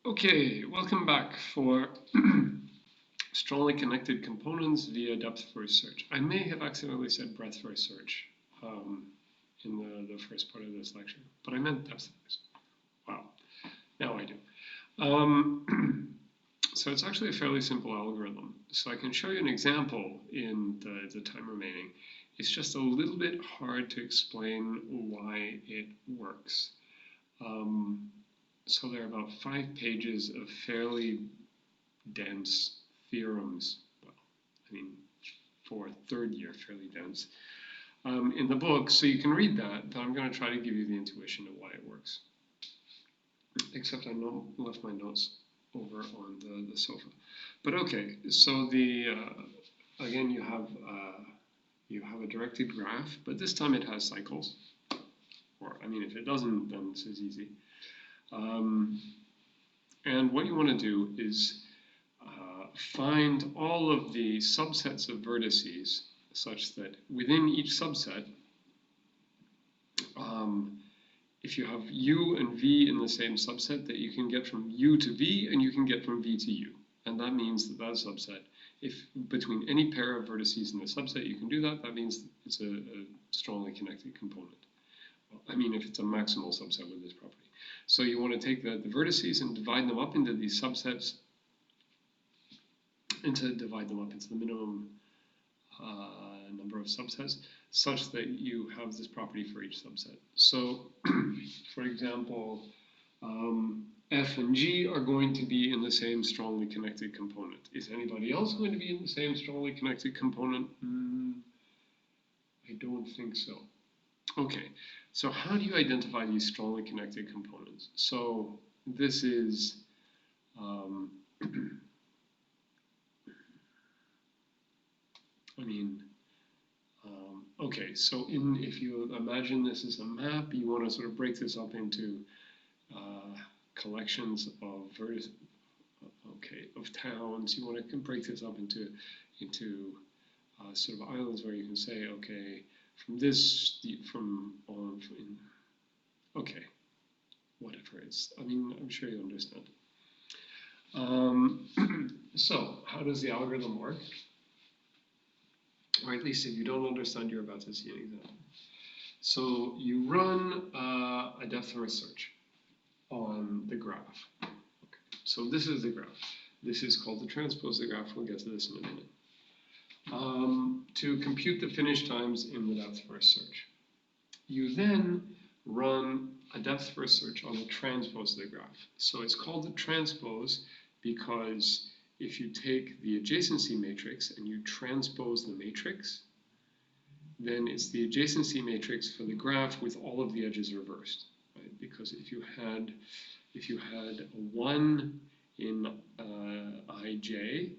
Okay, welcome back for strongly connected components via depth-first search. I may have accidentally said breadth-first search in the first part of this lecture, but I meant depth-first. Wow, now I do. So it's actually a fairly simple algorithm. So I can show you an example in the time remaining. It's just a little bit hard to explain why it works. So there are about 5 pages of fairly dense theorems. Well, I mean, for third year, fairly dense in the book. So you can read that, but I'm going to try to give you the intuition of why it works. Except I left my notes over on the sofa. But okay, so again, you have a directed graph, but this time it has cycles. Or, I mean, if it doesn't, then this is easy. And what you want to do is find all of the subsets of vertices such that within each subset, if you have u and v in the same subset, that you can get from u to v and you can get from v to u. And that means that subset, if between any pair of vertices in the subset you can do that, that means it's a strongly connected component. Well, I mean, if it's a maximal subset with this property. So you want to take the vertices and divide them up into these subsets, divide them up into the minimum number of subsets, such that you have this property for each subset. So, for example, F and G are going to be in the same strongly connected component. Is anybody else going to be in the same strongly connected component? I don't think so. Okay, so how do you identify these strongly connected components? So this is, okay, so if you imagine this as a map, you want to sort of break this up into collections of towns. You want to break this up into sort of islands where you can say, okay, okay, whatever it's. I mean, I'm sure you understand. So how does the algorithm work? Or at least if you don't understand, you're about to see an example. So you run a depth-first search on the graph. Okay. So this is the graph. This is called the transpose of the graph. We'll get to this in a minute. To compute the finish times in the depth-first search. You then run a depth-first search on the transpose of the graph. So it's called the transpose because if you take the adjacency matrix and you transpose the matrix, then it's the adjacency matrix for the graph with all of the edges reversed, right? Because if you had a 1 in ij,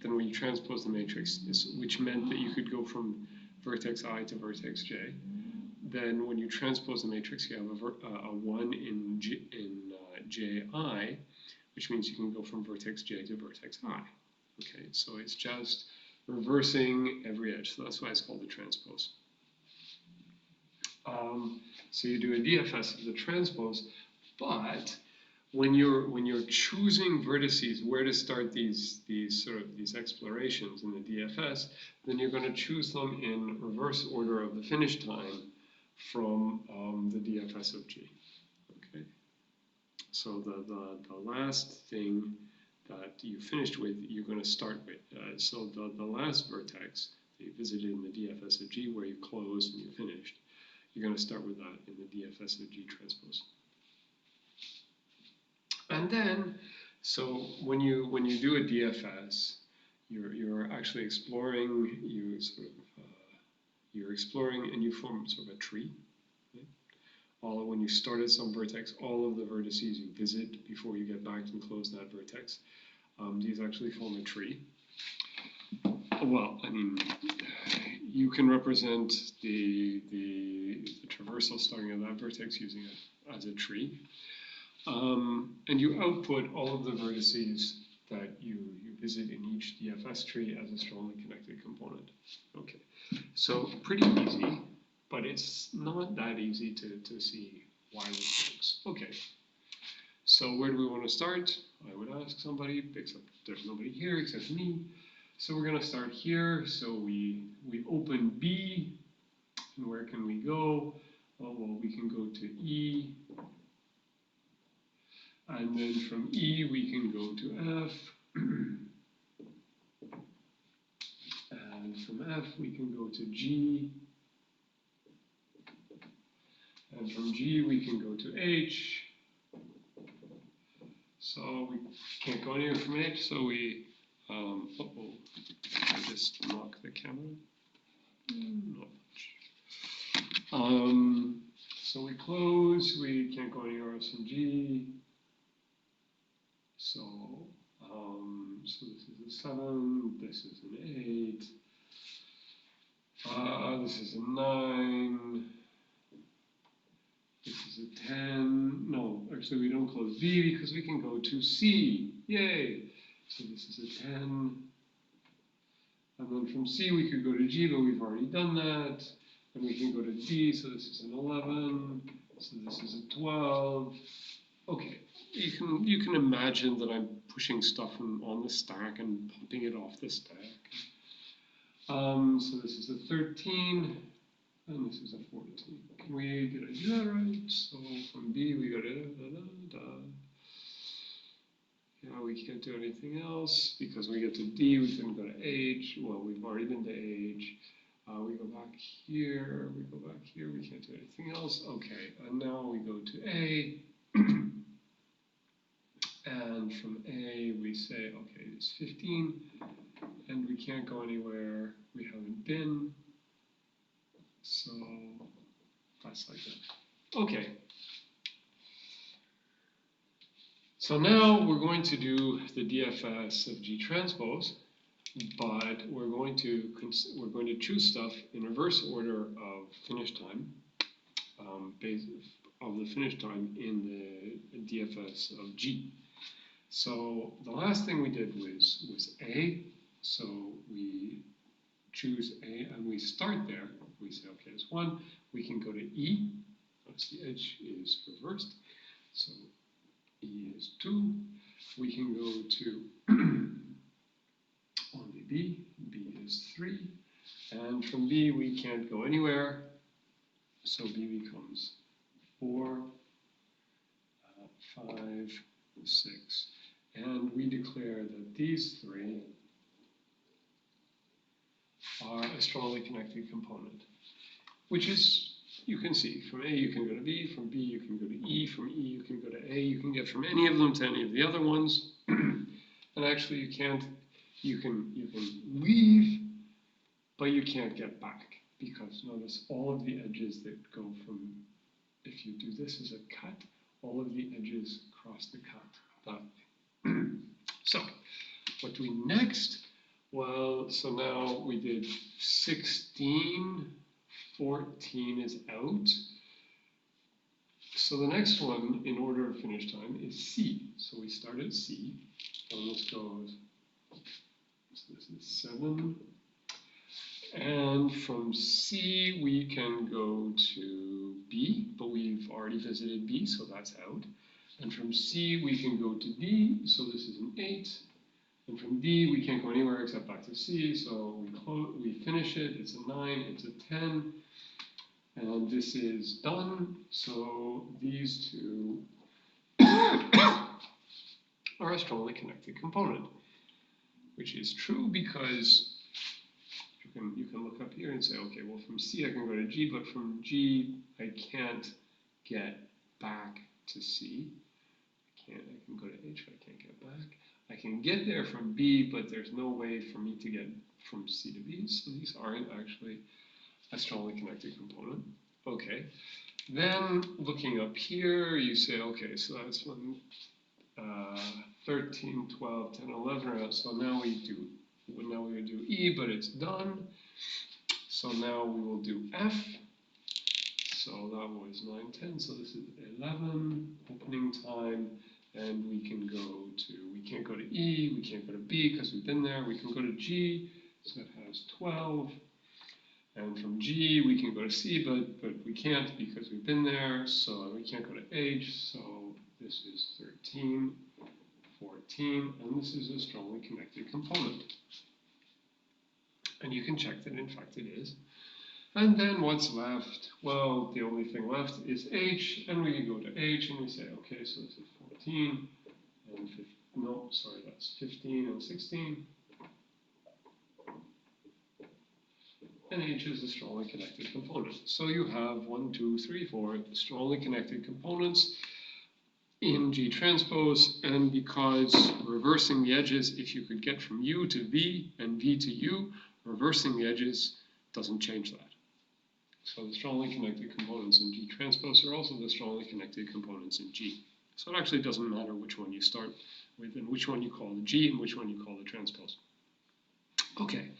then when you transpose the matrix, which meant that you could go from vertex I to vertex j, then when you transpose the matrix, you have a 1 in ji, which means you can go from vertex j to vertex I. Okay, so it's just reversing every edge. So that's why it's called the transpose. So you do a DFS of the transpose, but when you're choosing vertices where to start these explorations in the DFS, then you're going to choose them in reverse order of the finish time from the DFS of G. Okay. So the last thing that you finished with, you're going to start with. So the last vertex that you visited in the DFS of G, where you closed and you finished, you're going to start with that in the DFS of G transpose. And then, so when you do a DFS, you're actually exploring. You're exploring, and you form sort of a tree. Right? When you start at some vertex, all of the vertices you visit before you get back and close that vertex, these actually form a tree. Well, I mean, you can represent the traversal starting at that vertex using it as a tree. And you output all of the vertices that you visit in each DFS tree as a strongly connected component. Okay, so pretty easy, but it's not that easy to see why this works. Okay, So where do we want to start? I would ask somebody, except there's nobody here except me. So we're going to start here. So we open B, and where can we go? Oh, well, we can go to E, and then from E we can go to F, and from F we can go to G, and from G we can go to H. So we can't go anywhere from H, so we, I just knocked the camera. Not much. So we close, we can't go anywhere else in G. So, so this is a 7, this is an 8, this is a 9, this is a 10. No, actually we don't close B because we can go to C. Yay! So this is a 10. And then from C we could go to G, but we've already done that. And we can go to D, so this is an 11. So this is a 12. Okay, you can imagine that I'm pushing stuff on the stack and popping it off the stack. So this is a 13, and this is a 14. Did I do that right? So from B we go to Yeah, we can't do anything else because we get to D, we can go to H. Well, we've already been to H. We go back here, we go back here, we can't do anything else. Okay, and now we go to A. And from A, we say, okay, it's 15, and we can't go anywhere we haven't been. So that's like that. Okay. So now we're going to do the DFS of G transpose, but we're going to choose stuff in reverse order of finish time, of the finish time in the DFS of G. So the last thing we did was A. So we choose A and we start there. We say, okay, it's 1. We can go to E. Notice the edge is reversed. So E is 2. We can go to only B. B is 3. And from B, we can't go anywhere. So B becomes 4, 5, 6. And we declare that these 3 are a strongly connected component, which is, you can see, from A you can go to B, from B you can go to E, from E you can go to A, you can get from any of them to any of the other ones. And actually you can leave, but you can't get back, because notice all of the edges that go from, if you do this as a cut, all of the edges cross the cut that way. So, what do we next? Well, so now we did 16, 14 is out. So the next one in order of finish time is C. So we start at C, and this goes, so this is 7. And from C we can go to B, but we've already visited B, so that's out. And from C we can go to D, so this is an 8. And from D we can't go anywhere except back to C, so we finish it, it's a 9, it's a 10. And this is done, so these two are a strongly connected component, which is true because you can look up here and say, okay, well from C I can go to G, but from G I can't get back to C. I can go to H, but I can't get back. I can get there from B, but there's no way for me to get from C to B, so these aren't actually a strongly connected component. Okay, then looking up here, you say, okay, so that's when 13, 12, 10, 11 are out, so now we would do E, but it's done. So now we will do F. So that was 9, 10, so this is 11, opening time, and we can't go to E, we can't go to B because we've been there, we can go to G, so it has 12, and from G we can go to C, but we can't because we've been there, so we can't go to H, so this is 13, 14, and this is a strongly connected component. And you can check that in fact it is. And then what's left? Well, the only thing left is H, and we go to H and we say, okay, so this is 14 and 15, no, sorry, that's 15 and 16. And H is a strongly connected component. So you have 1, 2, 3, 4 strongly connected components in G transpose, and because reversing the edges, if you could get from U to V and V to U, reversing the edges doesn't change that. So the strongly connected components in G transpose are also the strongly connected components in G. So it actually doesn't matter which one you start with and which one you call the G and which one you call the transpose. Okay,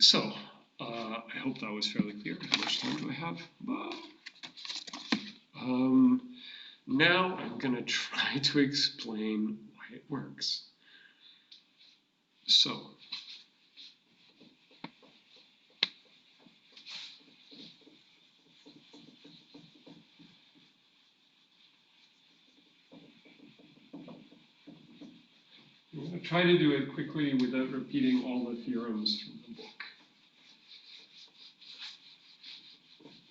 so I hope that was fairly clear. How much time do I have? Now I'm going to try to explain why it works. So, I'm going to try to do it quickly without repeating all the theorems from the book.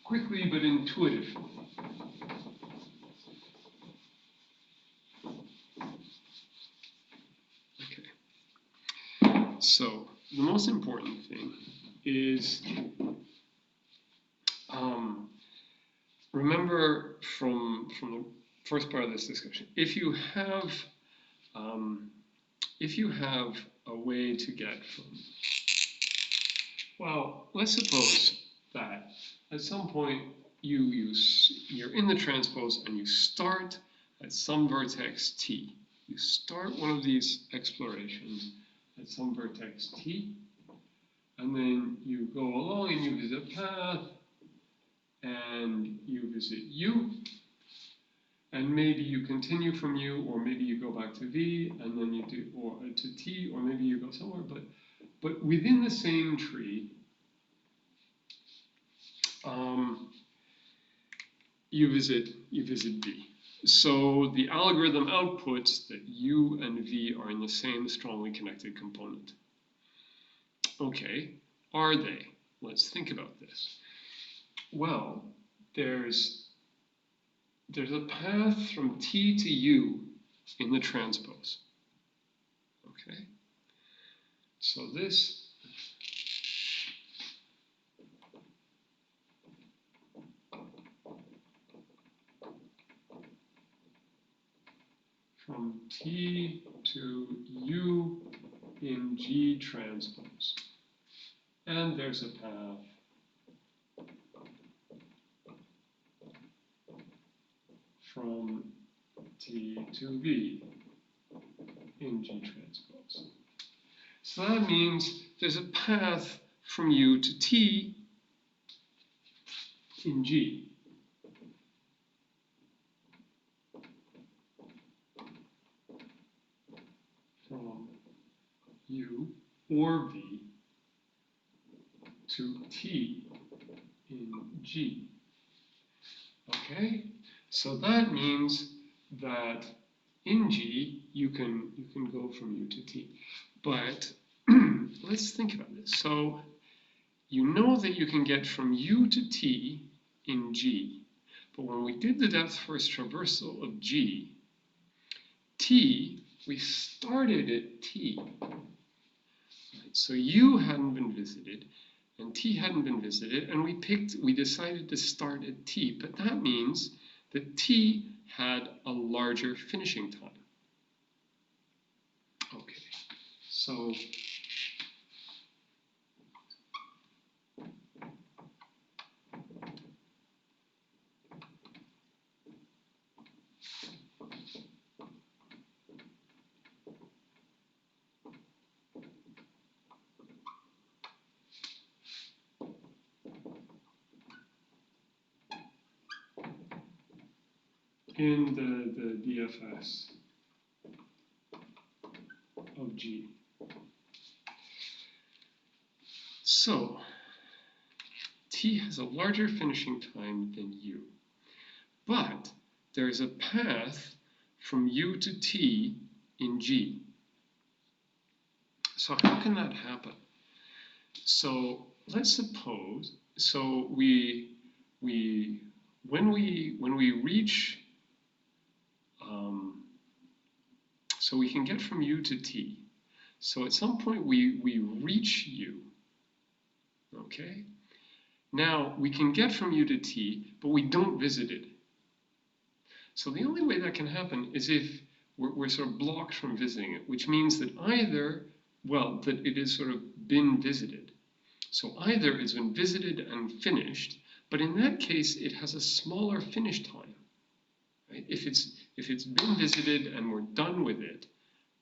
Quickly but intuitively. Okay. So the most important thing is remember from the first part of this discussion, if you have a way to get from, well, let's suppose that at some point you're in the transpose and you start at some vertex T. You start one of these explorations at some vertex T, and then you go along and you visit path, and you visit U, and maybe you continue from U, or maybe you go back to V, and then you do, or to T, or maybe you go somewhere, but within the same tree, you visit V. So the algorithm outputs that U and V are in the same strongly connected component. Okay, are they? Let's think about this. Well, there's a path from T to U in the transpose. Okay, so this from T to U in G transpose. And there's a path from T to V in G transpose. So that means there's a path from U to T in G. From U or V to T in G. Okay? So that means that in G you can go from U to T. But let's think about this. So you know that you can get from U to T in G. But when we did the depth first traversal of G, T, we started at T. Right? So U hadn't been visited, and T hadn't been visited, and we decided to start at T. But that means that T had a larger finishing time. Okay, so in the DFS of G. So T has a larger finishing time than U, but there's a path from U to T in G. So how can that happen? So let's suppose, so when we reach, so we can get from U to T. So at some point we reach U, okay? Now we can get from U to T, but we don't visit it. So the only way that can happen is if we're sort of blocked from visiting it, which means that either, well, that it has sort of been visited. So either it's been visited and finished, but in that case, it has a smaller finish time. Right? If it's been visited and we're done with it,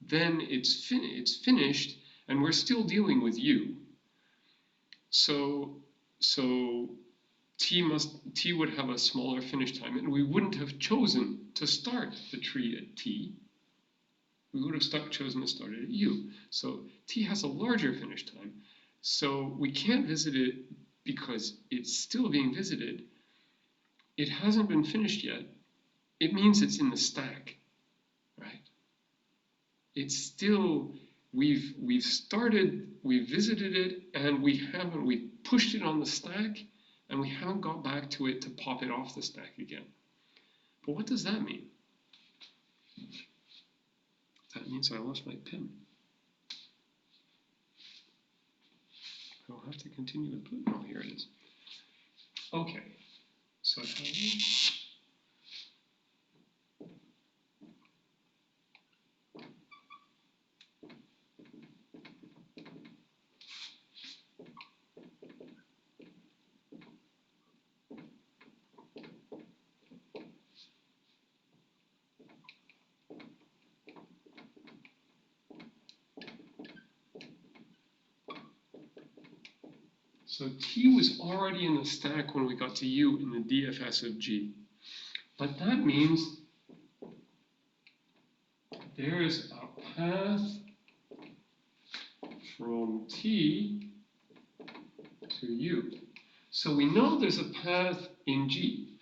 then it's finished, and we're still dealing with U. So T would have a smaller finish time, and we wouldn't have chosen to start the tree at T. We would have chosen to start it at U. So T has a larger finish time. So we can't visit it because it's still being visited. It hasn't been finished yet. It means it's in the stack, right? It's still, we've visited it, and we've pushed it on the stack, and we haven't got back to it to pop it off the stack again. But what does that mean? That means I lost my pen. I'll have to continue with blue. Oh, here it is. Okay, so So T was already in the stack when we got to U in the DFS of G. But that means there's a path from T to U. So we know there's a path in G.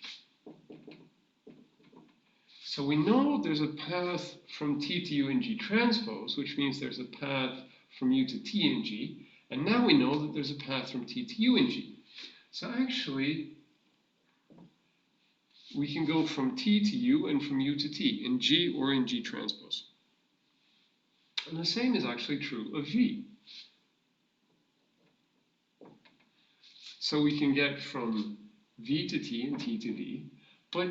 So we know there's a path from T to U in G transpose, which means there's a path from U to T in G. And now we know that there's a path from T to U in G. So actually, we can go from T to U and from U to T in G or in G transpose. And the same is actually true of V. So we can get from V to T and T to V, but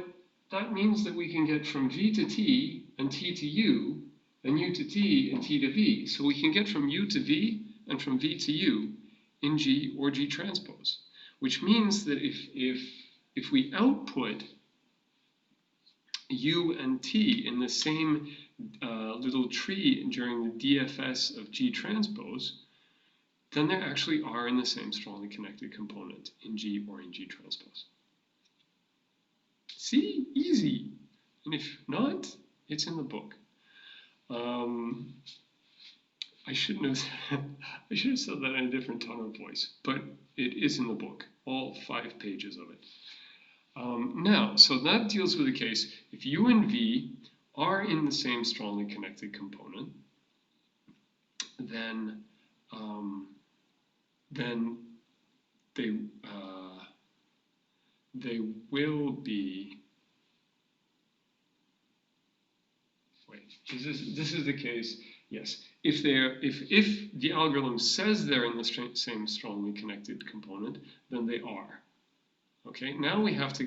that means that we can get from V to T and T to U and U to T and T to V. So we can get from U to V and from V to U in G or G transpose, which means that if we output U and T in the same little tree during the DFS of G transpose, then they actually are in the same strongly connected component in G or in G transpose. See? Easy. And if not, it's in the book. I should have said that in a different tone of voice, but it is in the book, all 5 pages of it. Now, so that deals with the case if U and V are in the same strongly connected component, then they will be. Wait, this is the case. Yes, if the algorithm says they're in the same strongly connected component, then they are. Okay, now we have to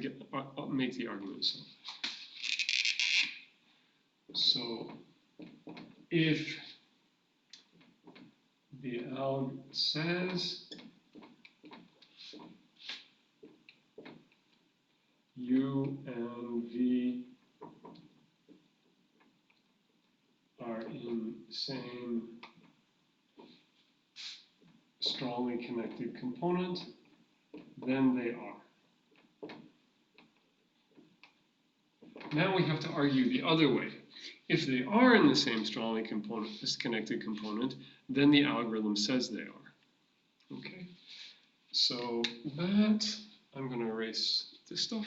make the argument. So if the alg says U and V are in same strongly connected component, then they are. Now we have to argue the other way. If they are in the same strongly connected component, then the algorithm says they are. Okay, so that, I'm going to erase this stuff.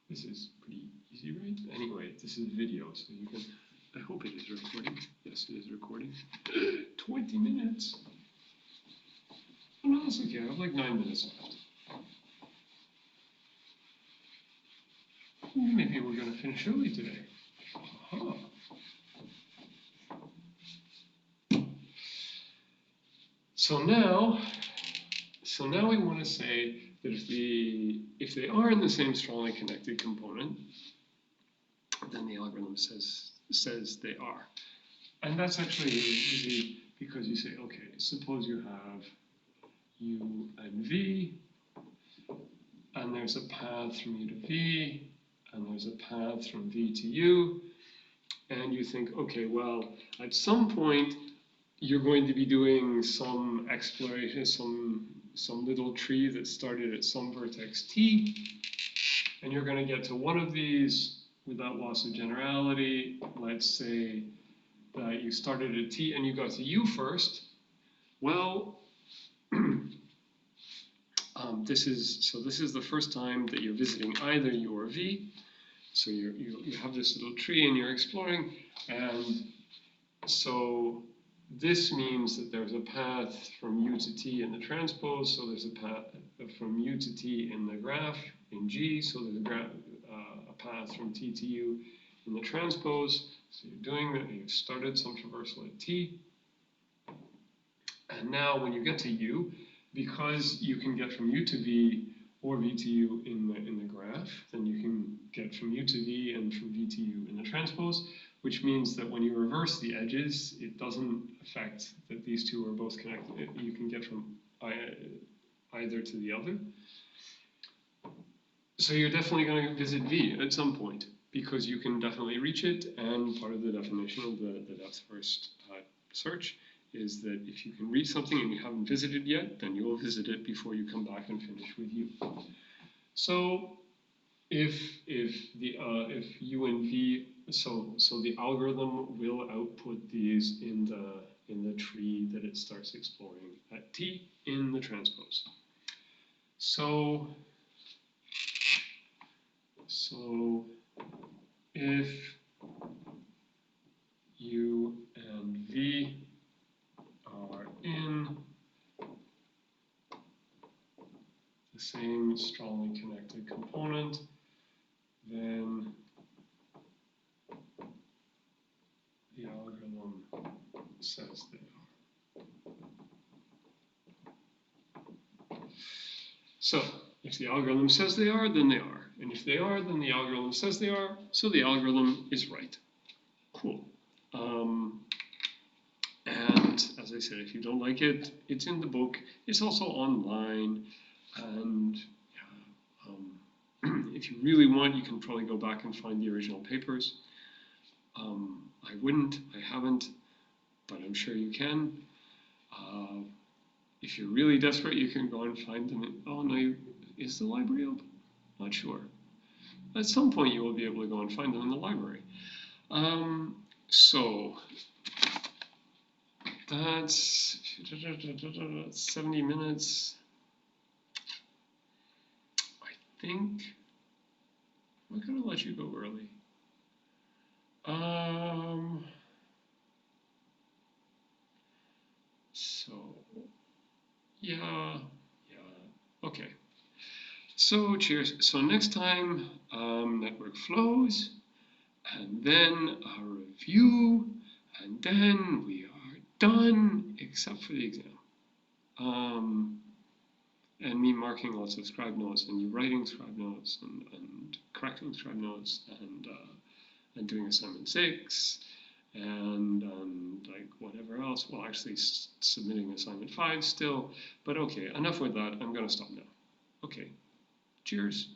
This is pretty easy, right? Anyway, this is video, so you can, I hope it is recording. Yes, it is recording. 20 minutes. Oh, no, that's okay. I have like 9 minutes left. Maybe we're going to finish early today. Aha. So now we want to say that if they are in the same strongly connected component, then the algorithm says they are. And that's actually easy because you say, okay, suppose you have U and V, and there's a path from U to V, and there's a path from V to U, and you think, okay, well, at some point, you're going to be doing some exploration, some little tree that started at some vertex T, and you're going to get to one of these without loss of generality. Let's say that you started at T and you got to U first. Well, this is the first time that you're visiting either U or V. So you have this little tree and you're exploring, and so this means that there's a path from U to T in the transpose, so there's a path from U to T in the graph in G, so there's a path from T to U in the transpose. So you're doing that, you've started some traversal at T, and now when you get to U, because you can get from U to V or V to U in the graph, then you can get from U to V and from V to U in the transpose, which means that when you reverse the edges, it doesn't affect that these two are both connected. You can get from either to the other. So you're definitely going to visit V at some point, because you can definitely reach it, and part of the definition of the depth first search is that if you can reach something and you haven't visited yet, then you will visit it before you come back and finish with U. So if U and V, so the algorithm will output these in the tree that it starts exploring at T in the transpose. So if U and V are in the same strongly connected component, then the algorithm says they are. So if the algorithm says they are, then they are. And if they are, then the algorithm says they are, so the algorithm is right. Cool. And as I said, if you don't like it, it's in the book. It's also online. And if you really want, you can probably go back and find the original papers. I wouldn't, I haven't, but I'm sure you can. If you're really desperate, you can go and find them. Oh no, is the library open? Not sure. At some point, you will be able to go and find them in the library. So that's 70 minutes. I think I'm gonna let you go early. So yeah, okay. So cheers. So next time, network flows, and then a review, and then we are done, except for the exam. And me marking lots of scribe notes, and you writing scribe notes, and correcting scribe notes, and doing assignment 6, and like whatever else. Well, actually submitting assignment 5 still. But okay, enough with that. I'm going to stop now. Okay, cheers.